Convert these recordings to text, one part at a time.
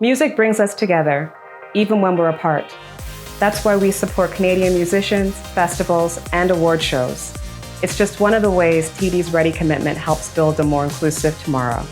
Music brings us together, even when we're apart. That's why we support Canadian musicians, festivals, and award shows. It's just one of the ways TD's Ready commitment helps build a more inclusive tomorrow.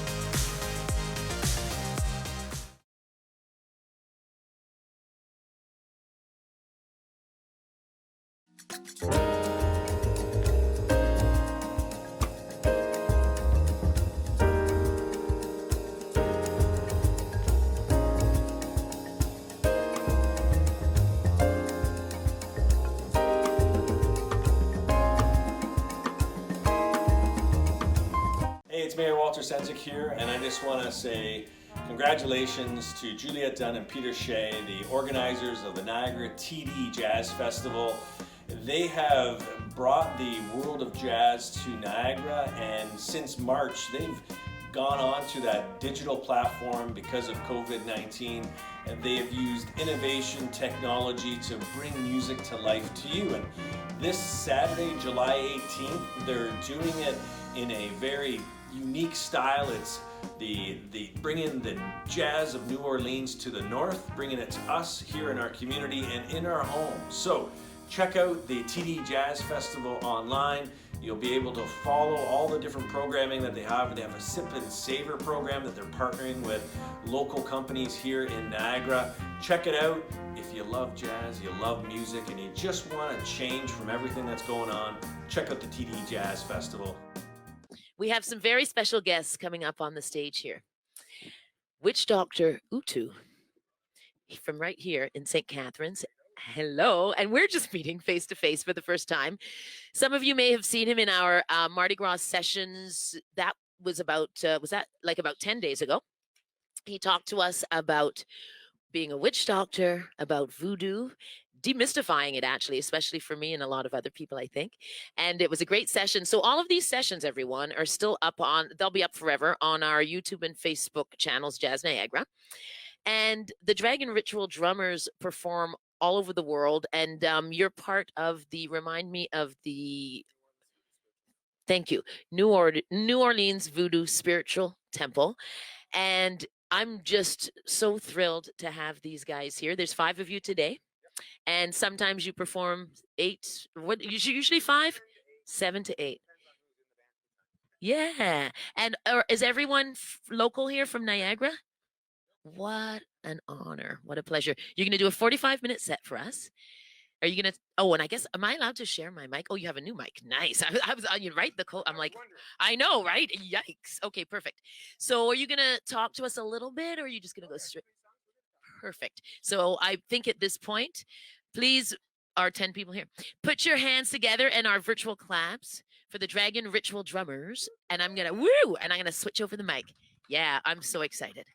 Here, and I just want to say congratulations to Juliet Dunn and Peter Shea, the organizers of the Niagara TD Jazz Festival. They have brought the world of jazz to Niagara, and since March they've gone on to that digital platform because of COVID-19, and they have used innovation technology to bring music to life to you. And this Saturday, July 18th, they're doing it in a very unique style. It's the bringing the jazz of New Orleans to the north, bringing it to us here in our community and in our homes. So check out the TD Jazz Festival online. You'll be able to follow all the different programming that they have. They have a Sip and Savor program that they're partnering with local companies here in Niagara. Check it out. If you love jazz, you love music, and you just want to change from everything that's going on, check out the TD Jazz Festival. We have some very special guests coming up on the stage here. Witch Doctor Utu from right here in St. Catharines. Hello, and we're just meeting face to face for the first time. Some of you may have seen him in our Mardi Gras sessions. That was about, was that like about 10 days ago? He talked to us about being a witch doctor, about voodoo, demystifying it actually, especially for me and a lot of other people, I think. And it was a great session. So all of these sessions, everyone, are still up on, they'll be up forever on our YouTube and Facebook channels, Jazz Niagara. And the Dragon Ritual drummers perform all over the world. And you're part of the, remind me of the, thank you, New Orleans Voodoo Spiritual Temple. And I'm just so thrilled to have these guys here. There's 5 of you today. And sometimes you perform 8, what, usually 5? 7 to 8. Yeah. And is everyone local here from Niagara? What an honor. What a pleasure. You're going to do a 45-minute set for us. Are you going to, oh, and I guess, am I allowed to share my mic? Oh, you have a new mic. Nice. I was on you, right? The code. I'm like, I know, right? Yikes. Okay, perfect. So are you going to talk to us a little bit, or are you just going to go straight? Perfect. So I think at this point, please, our 10 people here, put your hands together in our virtual claps for the Dragon Ritual drummers. And I'm going to, woo, and I'm going to switch over the mic. Yeah, I'm so excited.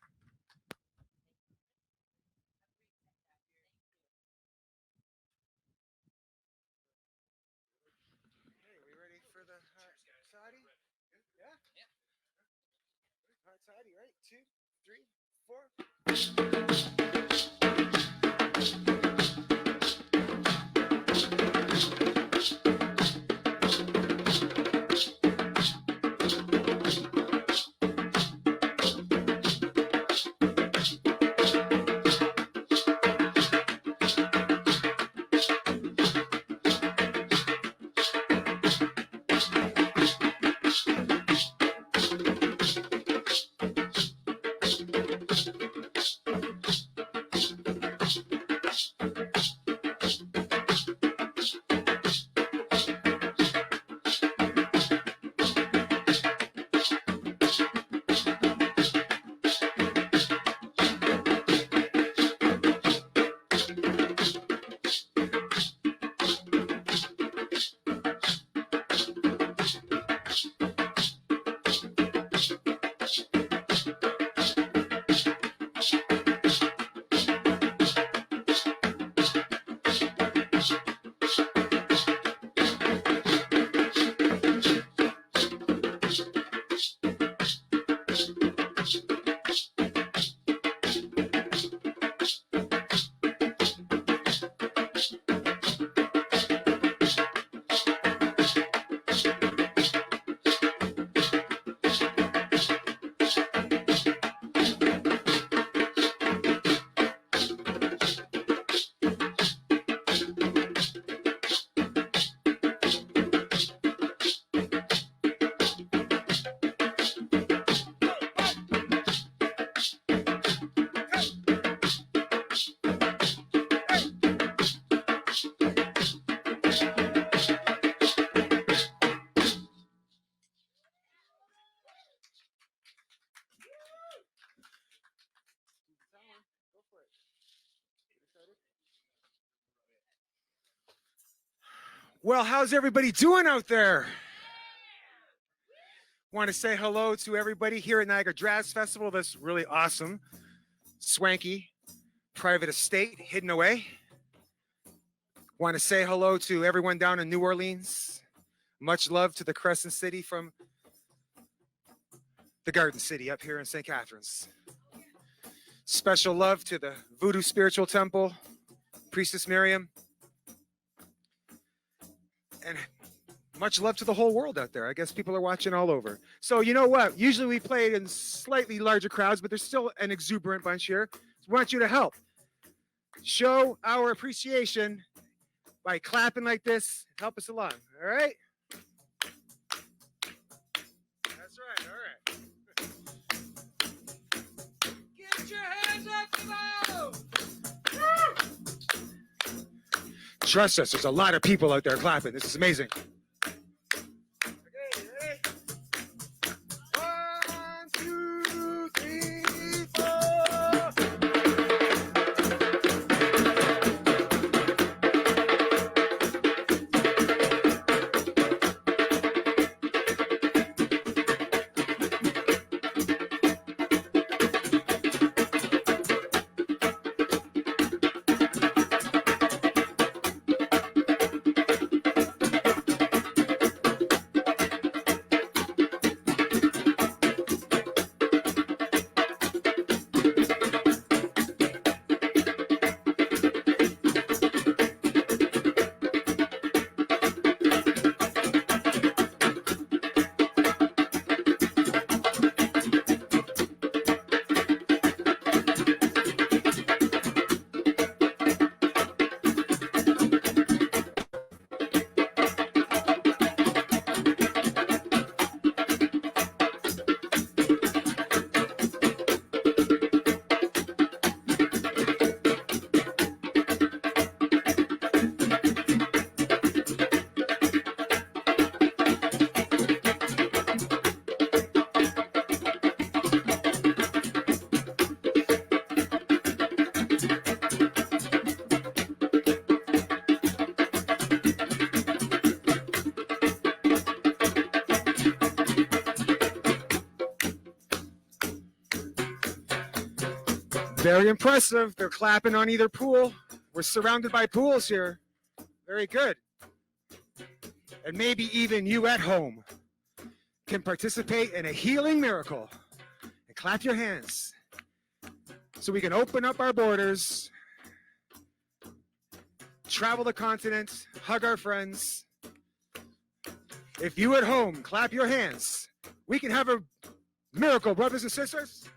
Well, how's everybody doing out there? Want to say hello to everybody here at Niagara Jazz Festival. This really awesome, swanky, private estate hidden away. Want to say hello to everyone down in New Orleans. Much love to the Crescent City from the Garden City up here in St. Catharines. Special love to the Voodoo Spiritual Temple, Priestess Miriam. And much love to the whole world out there. I guess people are watching all over. So you know what? Usually we play in slightly larger crowds, but there's still an exuberant bunch here. So we want you to help. Show our appreciation by clapping like this. Help us along, all right? That's right, all right. Get your hands up, below! Trust us, there's a lot of people out there clapping. This is amazing. Okay, ready? 1, 2, 3, 4. Very impressive. They're clapping on either pool. We're surrounded by pools here. Very good. And maybe even you at home can participate in a healing miracle. And clap your hands so we can open up our borders, travel the continent, hug our friends. If you at home clap your hands, we can have a miracle, brothers and sisters.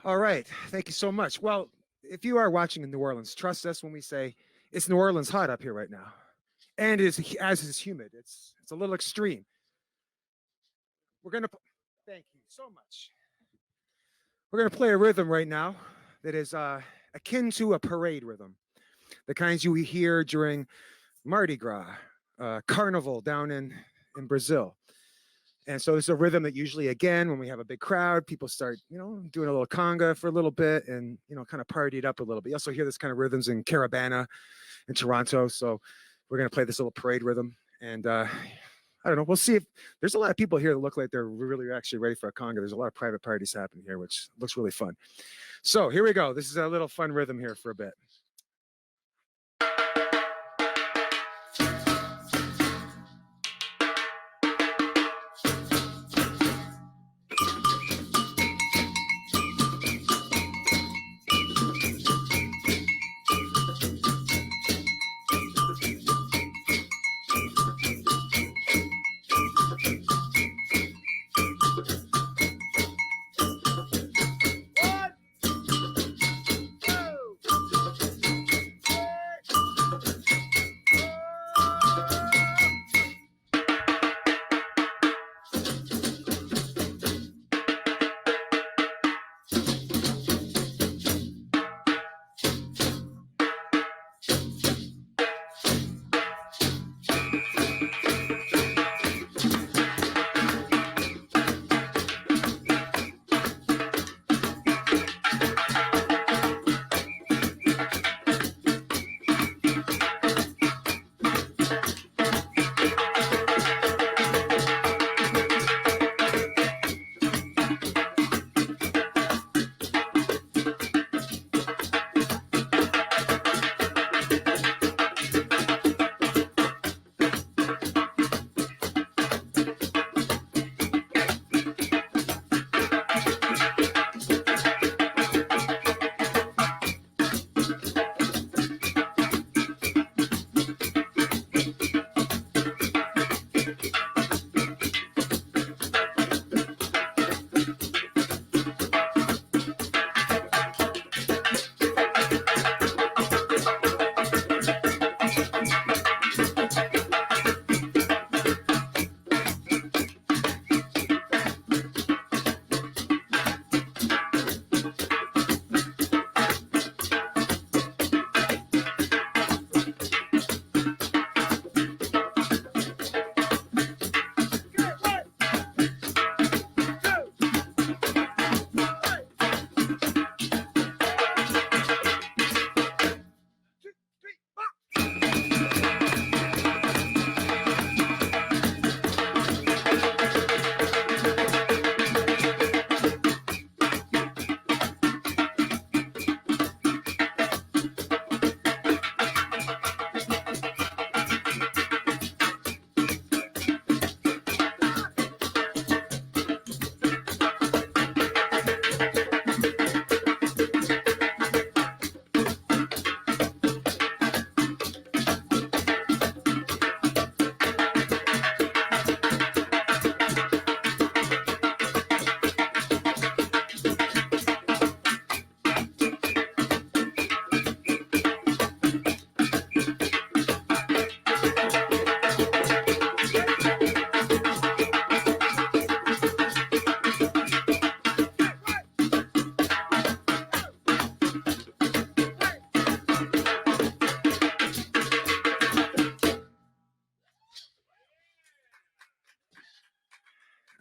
All right. Thank you so much. Well, if you are watching in New Orleans, trust us when we say it's New Orleans hot up here right now. And as is humid. It's a little extreme. We're going to thank you so much. We're going to play a rhythm right now that is akin to a parade rhythm. The kinds you hear during Mardi Gras, carnival down in Brazil. And so it's a rhythm that usually, again, when we have a big crowd, people start, doing a little conga for a little bit and, kind of party it up a little bit. You also hear this kind of rhythms in Caravana in Toronto. So we're going to play this little parade rhythm. And I don't know. We'll see if there's a lot of people here that look like they're really actually ready for a conga. There's a lot of private parties happening here, which looks really fun. So here we go. This is a little fun rhythm here for a bit.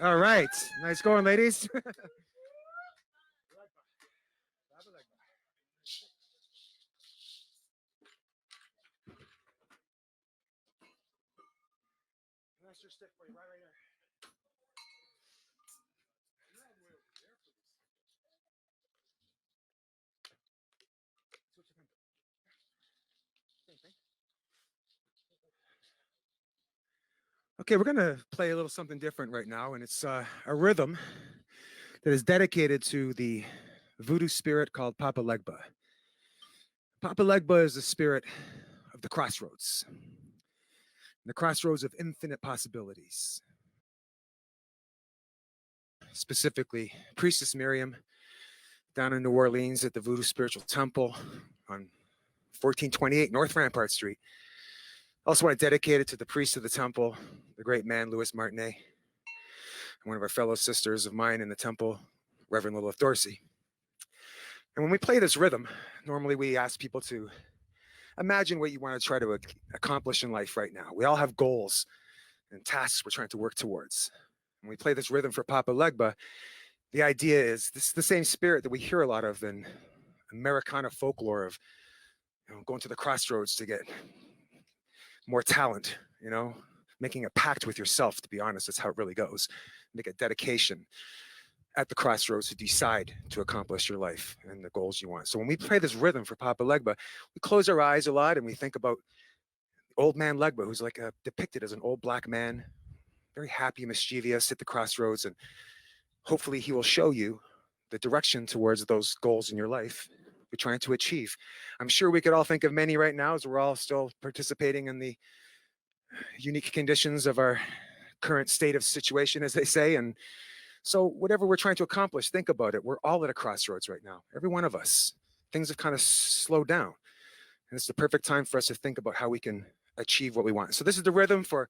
All right. Nice going, ladies. Stick for you right there. Okay, we're gonna play a little something different right now, and it's a rhythm that is dedicated to the voodoo spirit called Papa Legba. Papa Legba is the spirit of the crossroads, the crossroads of infinite possibilities. specifically Priestess Miriam, down in New Orleans at the Voodoo Spiritual Temple on 1428 North Rampart Street. I also want to dedicate it to the priest of the temple, the great man Louis Martinet, and one of our fellow sisters of mine in the temple, Reverend Lilith Dorsey. And when we play this rhythm, normally we ask people to imagine what you want to try to accomplish in life right now. We all have goals and tasks we're trying to work towards. When we play this rhythm for Papa Legba, the idea is this is the same spirit that we hear a lot of in Americana folklore of, going to the crossroads to get more talent, making a pact with yourself, to be honest. That's how it really goes. Make a dedication at the crossroads to decide to accomplish your life and the goals you want. So when we play this rhythm for Papa Legba, we close our eyes a lot and we think about old man Legba, who's like depicted as an old black man, very happy, mischievous at the crossroads, and hopefully he will show you the direction towards those goals in your life you're trying to achieve. I'm sure we could all think of many right now, as we're all still participating in the unique conditions of our current state of situation, as they say. And so whatever we're trying to accomplish, think about it. We're all at a crossroads right now, every one of us. Things have kind of slowed down. And it's the perfect time for us to think about how we can achieve what we want. So this is the rhythm for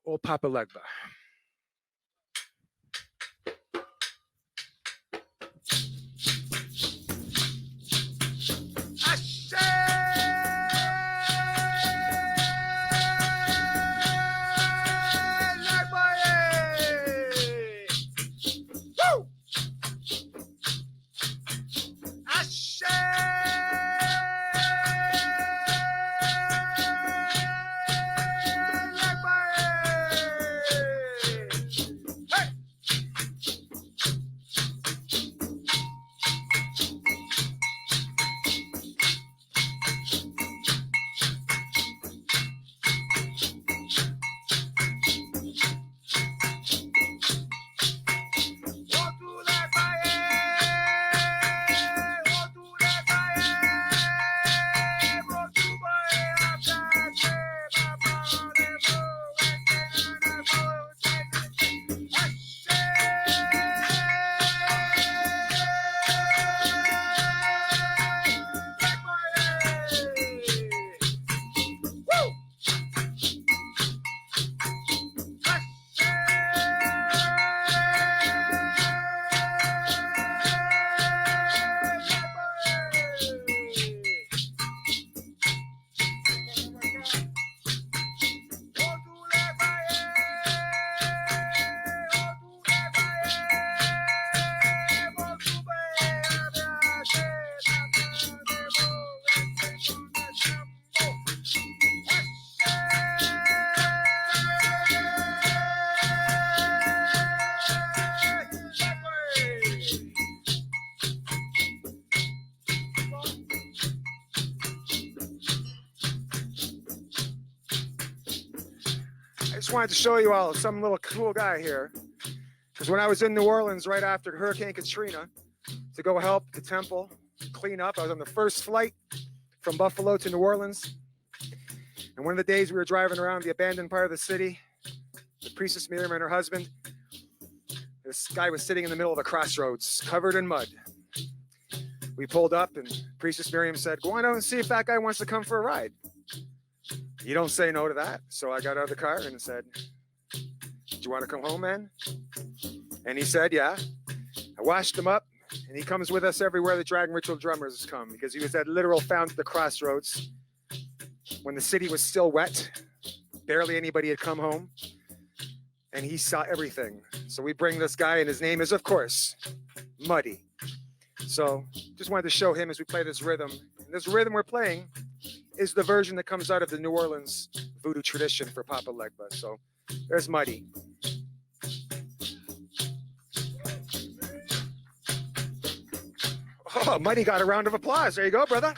old Papa Legba. Wanted to show you all some little cool guy here, because when I was in New Orleans right after Hurricane Katrina to go help the temple clean up, I was on the first flight from Buffalo to New Orleans, and one of the days we were driving around the abandoned part of the city, the Priestess Miriam and her husband, this guy was sitting in the middle of a crossroads covered in mud. We pulled up and Priestess Miriam said, "Go on out and see if that guy wants to come for a ride." You don't say no to that. So I got out of the car and said, "Do you want to come home, man?" And he said, "Yeah." I washed him up, and he comes with us everywhere the Dragon Ritual drummers come, because he was at literal found at the crossroads when the city was still wet. Barely anybody had come home, and he saw everything. So we bring this guy, and his name is, of course, Muddy. So just wanted to show him as we play this rhythm. And this rhythm we're playing is the version that comes out of the New Orleans voodoo tradition for Papa Legba. So there's Muddy. Oh, Muddy got a round of applause. There you go, brother.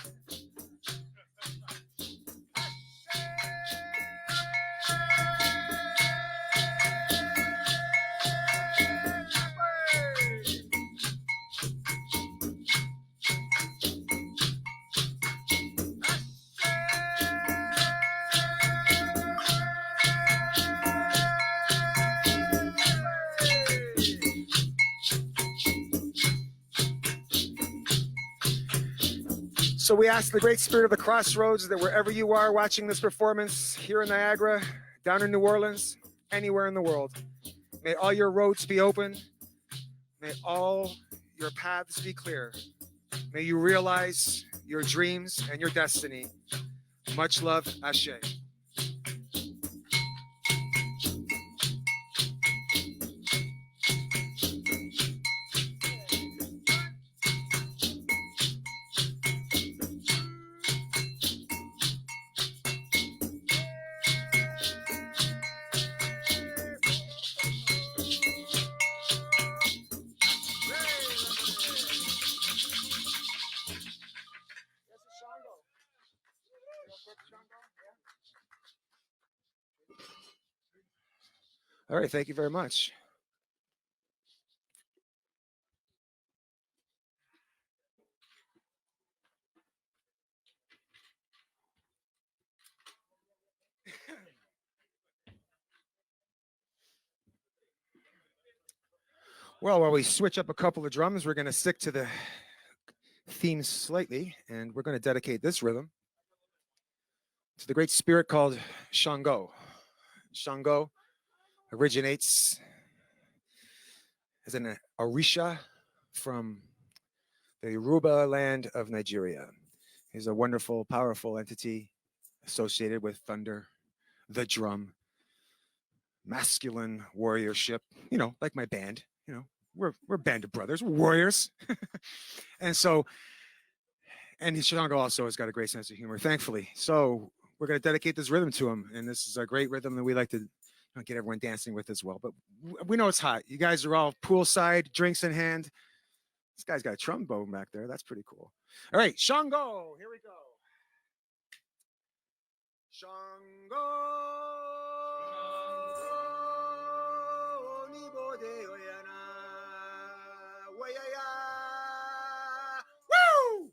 So we ask the great spirit of the crossroads that wherever you are watching this performance, here in Niagara, down in New Orleans, anywhere in the world, may all your roads be open. May all your paths be clear. May you realize your dreams and your destiny. Much love, Ashe. All right, thank you very much. Well, while we switch up a couple of drums, we're going to stick to the theme slightly, and we're going to dedicate this rhythm to the great spirit called Shango. Shango originates as an Orisha from the Yoruba land of Nigeria. He's a wonderful, powerful entity associated with thunder, the drum, masculine warriorship, you know, like my band, you know, we're a band of brothers, we're warriors. And Shango also has got a great sense of humor, thankfully. So we're going to dedicate this rhythm to him. And this is a great rhythm that we like to get everyone dancing with as well. But we know it's hot. You guys are all poolside, drinks in hand. This guy's got a trombone back there. That's pretty cool. All right, Shango, here we go. Shango. Woo!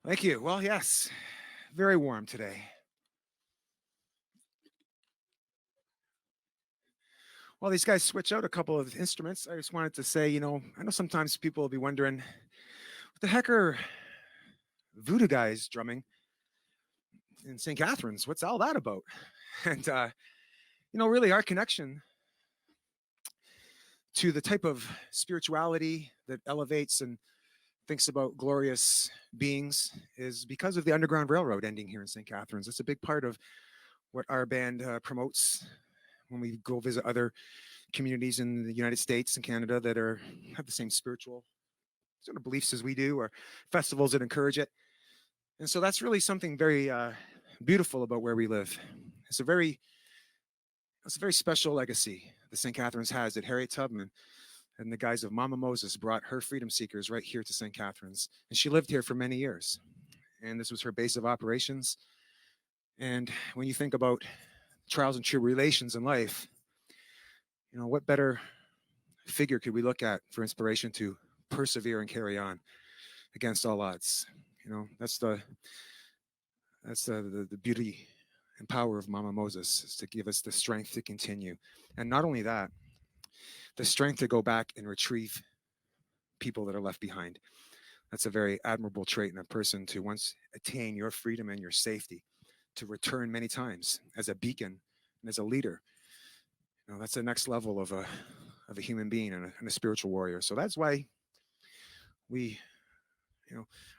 Thank you. Well, yes, very warm today. Well, these guys switch out a couple of instruments. I just wanted to say, I know sometimes people will be wondering, what the heck are voodoo guys drumming in St. Catharines? What's all that about? And, really our connection to the type of spirituality that elevates and thinks about glorious beings is because of the Underground Railroad ending here in St. Catharines. It's a big part of what our band promotes when we go visit other communities in the United States and Canada that have the same spiritual sort of beliefs as we do, or festivals that encourage it. And so that's really something very beautiful about where we live. It's a very special legacy that St. Catharines has, that Harriet Tubman and the guys of Mama Moses brought her freedom seekers right here to St. Catharines. And she lived here for many years. And this was her base of operations. And when you think about trials and tribulations in life, what better figure could we look at for inspiration to persevere and carry on against all odds? That's the beauty and power of Mama Moses, is to give us the strength to continue. And not only that, the strength to go back and retrieve people that are left behind. That's a very admirable trait in a person, to once attain your freedom and your safety, to return many times as a beacon and as a leader. That's the next level of a human being and a spiritual warrior. So that's why we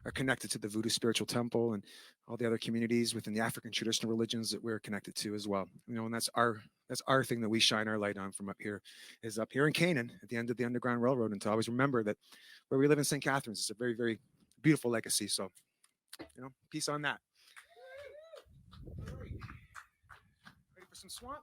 are connected to the Voodoo Spiritual Temple and all the other communities within the African traditional religions that we're connected to as well. And that's our thing that we shine our light on from up here, is up here in Canaan at the end of the Underground Railroad, and to always remember that where we live in St. Catharines is a very, very beautiful legacy. So, peace on that. Ready for some swamp?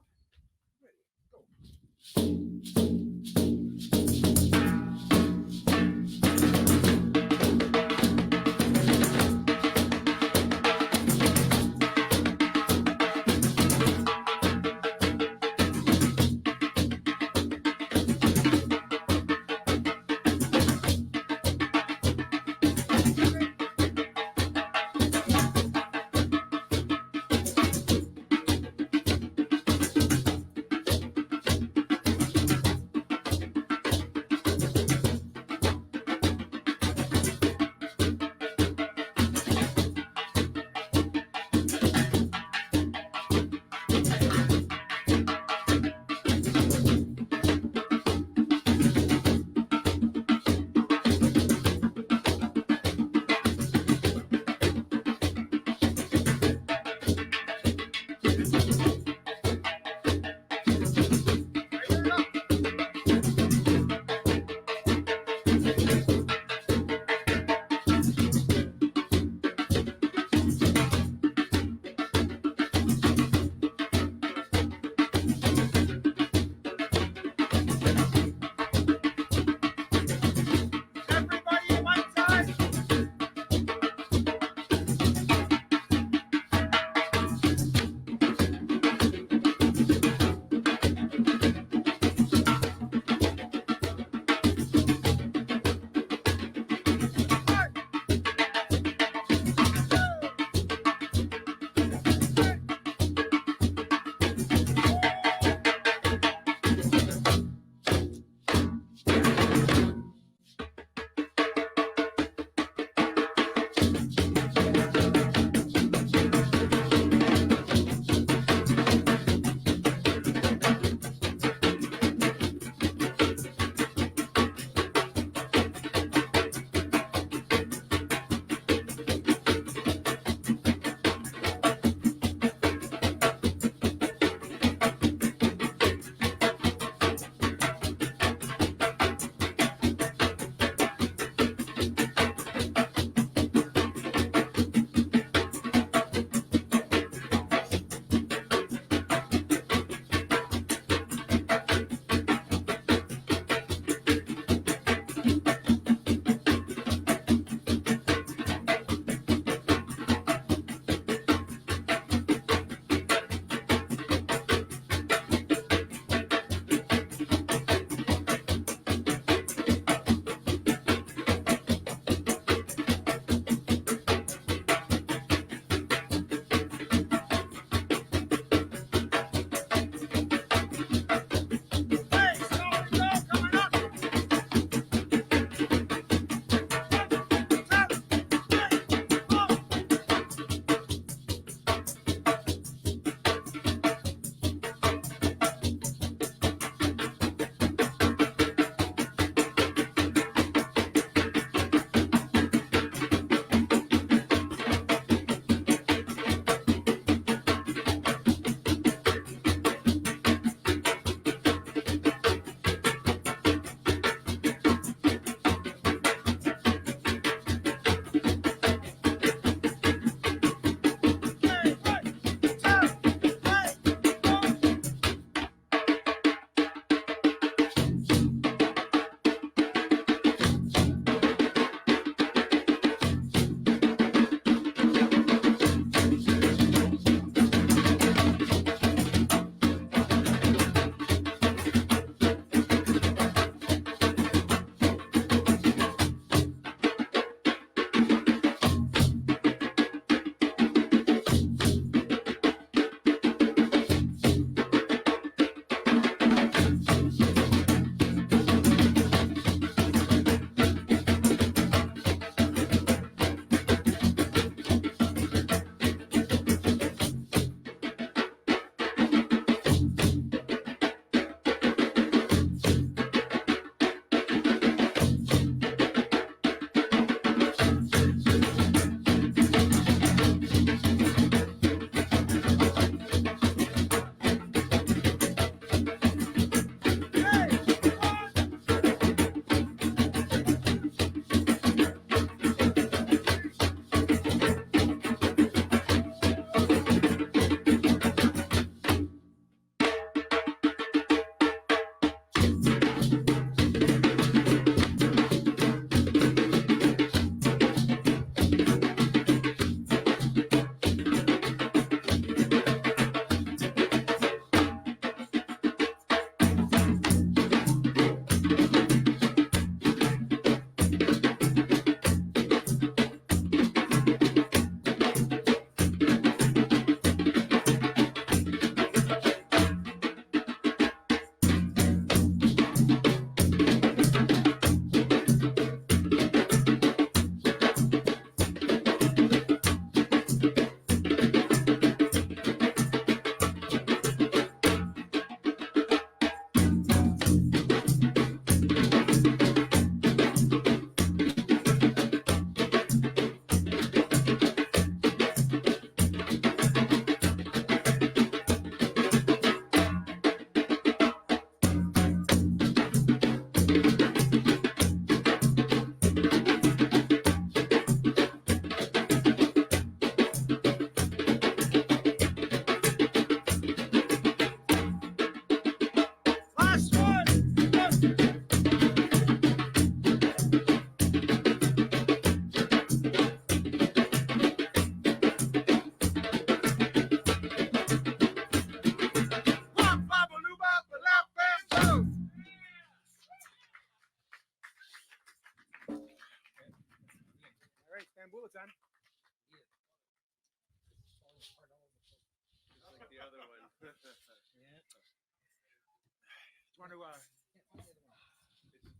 want to,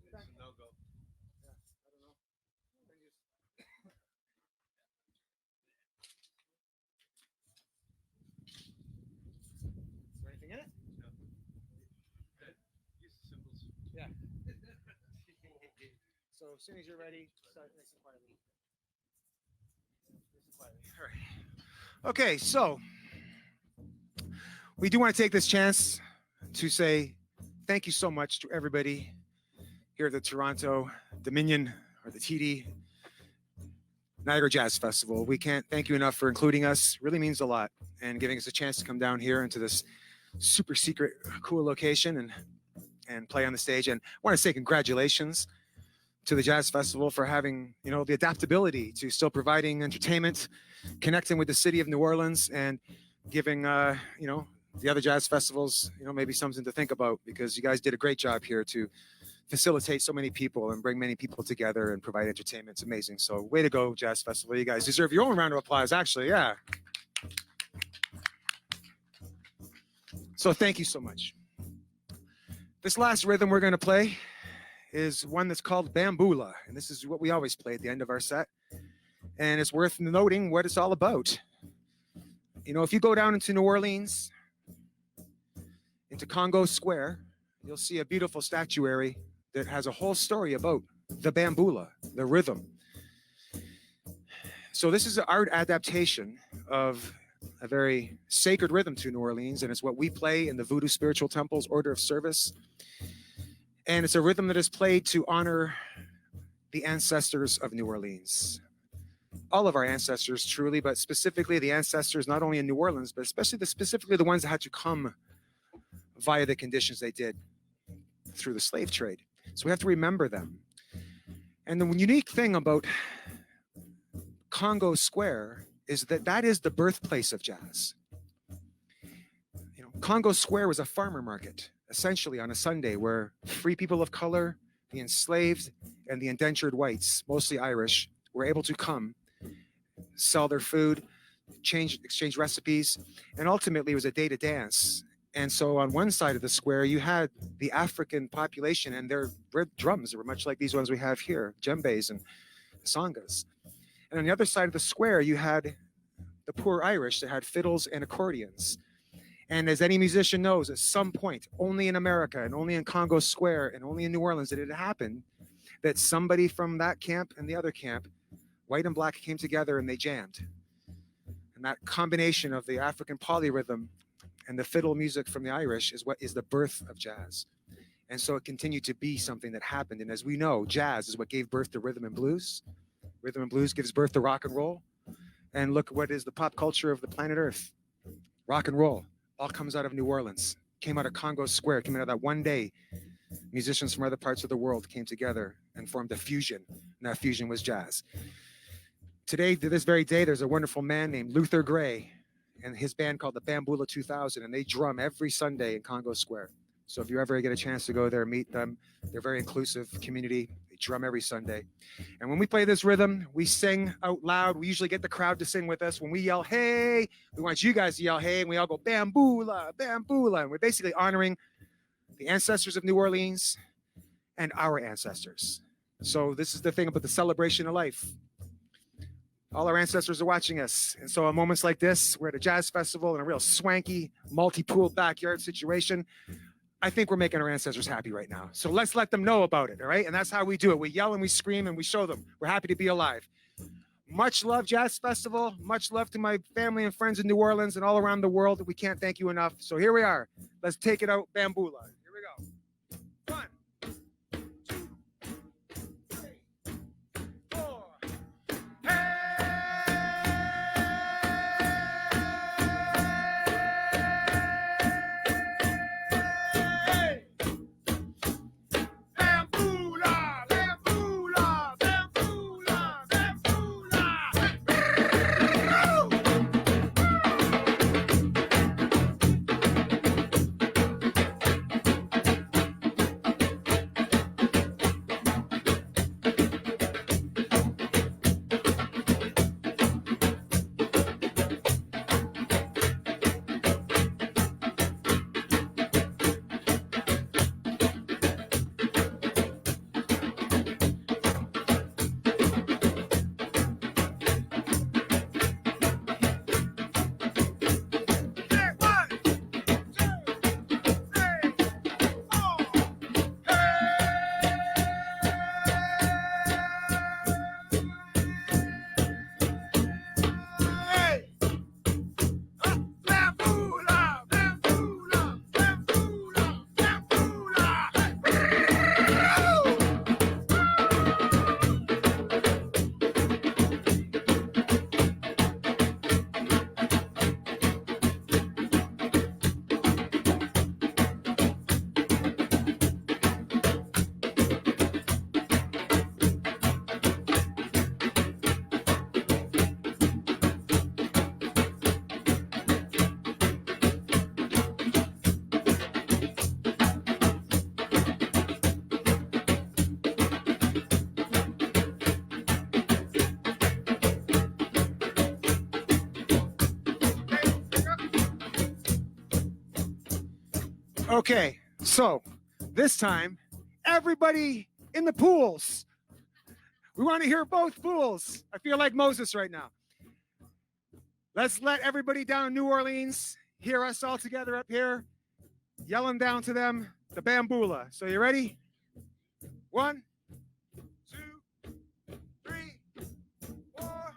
It's a no-go. yeah, I don't know. Is there anything in it? No. Use the symbols. Yeah. So as soon as you're ready, start nice and quietly. Nice and quietly. All right. Okay, so we do want to take this chance to say thank you so much to everybody here at the Toronto Dominion or the TD Niagara Jazz Festival. We can't thank you enough for including us. It really means a lot and giving us a chance to come down here into this super secret, cool location and play on the stage. And I want to say congratulations to the Jazz Festival for having, the adaptability to still providing entertainment, connecting with the city of New Orleans, and giving, the other jazz festivals, maybe something to think about, because you guys did a great job here to facilitate so many people and bring many people together and provide entertainment. It's amazing. So way to go, Jazz Festival. You guys deserve your own round of applause, actually. Yeah. So thank you so much. This last rhythm we're going to play is one that's called Bambula. And this is what we always play at the end of our set. And it's worth noting what it's all about. If you go down into New Orleans, into Congo Square, you'll see a beautiful statuary that has a whole story about the bambula, the rhythm. So this is an art adaptation of a very sacred rhythm to New Orleans, and it's what we play in the Voodoo Spiritual Temple's Order of Service. And it's a rhythm that is played to honor the ancestors of New Orleans. All of our ancestors, truly, but specifically the ancestors not only in New Orleans, but specifically the ones that had to come via the conditions they did through the slave trade. So we have to remember them. And the unique thing about Congo Square is that is the birthplace of jazz. Congo Square was a farmer market, essentially on a Sunday, where free people of color, the enslaved, and the indentured whites, mostly Irish, were able to come, sell their food, exchange recipes, and ultimately it was a day to dance. And so on one side of the square, you had the African population and their drums that were much like these ones we have here, djembes and sangas. And on the other side of the square, you had the poor Irish that had fiddles and accordions. And as any musician knows, at some point, only in America and only in Congo Square and only in New Orleans did it happen that somebody from that camp and the other camp, white and black, came together and they jammed. And that combination of the African polyrhythm and the fiddle music from the Irish is what is the birth of jazz. And so it continued to be something that happened. And as we know, jazz is what gave birth to rhythm and blues. Rhythm and blues gives birth to rock and roll. And look what is the pop culture of the planet Earth. Rock and roll all comes out of New Orleans, came out of Congo Square, came out of that one day. Musicians from other parts of the world came together and formed a fusion. And that fusion was jazz. Today, to this very day, there's a wonderful man named Luther Gray and his band called the Bambula 2000, and they drum every Sunday in Congo Square. So if you ever get a chance to go there, meet them. They're a very inclusive community. They drum every Sunday. And when we play this rhythm, we sing out loud. We usually get the crowd to sing with us. When we yell, hey, we want you guys to yell, hey, and we all go, Bambula, Bambula. And we're basically honoring the ancestors of New Orleans and our ancestors. So this is the thing about the celebration of life. All our ancestors are watching us. And so at moments like this, we're at a jazz festival in a real swanky, multi-pool backyard situation. I think we're making our ancestors happy right now. So let's let them know about it, all right? And that's how we do it. We yell and we scream and we show them we're happy to be alive. Much love, Jazz Festival. Much love to my family and friends in New Orleans and all around the world. We can't thank you enough. So here we are. Let's take it out, Bambula. Here we go. 1, 2, 3, 4. Okay, so this time, everybody in the pools. We want to hear both pools. I feel like Moses right now. Let's let everybody down in New Orleans hear us all together up here, yelling down to them the Bambula. So you ready? 1, 2, 3, 4.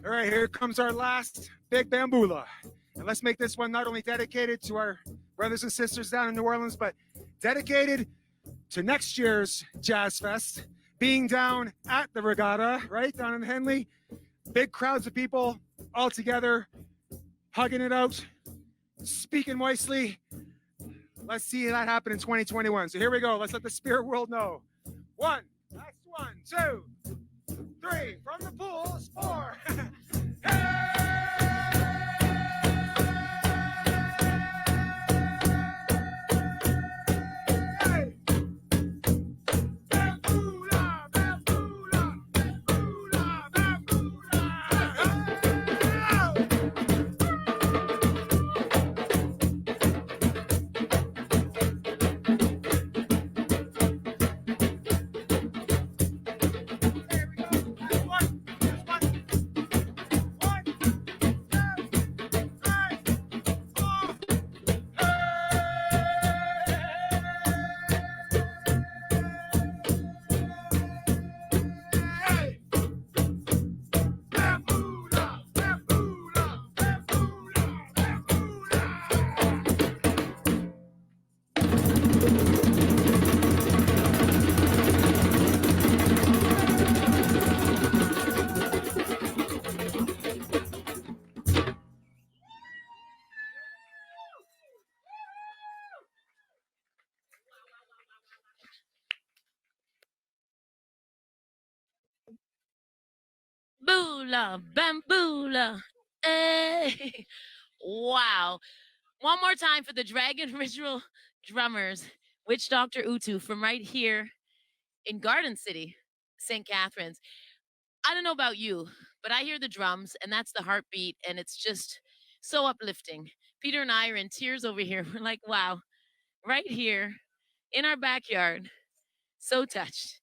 All right, here comes our last big Bambula. And let's make this one not only dedicated to our brothers and sisters down in New Orleans, but dedicated to next year's Jazz Fest, being down at the Regatta, right, down in Henley. Big crowds of people all together, hugging it out, speaking wisely. Let's see that happen in 2021. So here we go. Let's let the spirit world know. 1, that's 1, 2, 3, from the pools, 4. Boola, bamboola. Hey. Wow. One more time for the Dragon Ritual drummers, Witch Doctor Utu from right here in Garden City, St. Catharines. I don't know about you, but I hear the drums and that's the heartbeat and it's just so uplifting. Peter and I are in tears over here. We're like, wow, right here in our backyard. So touched.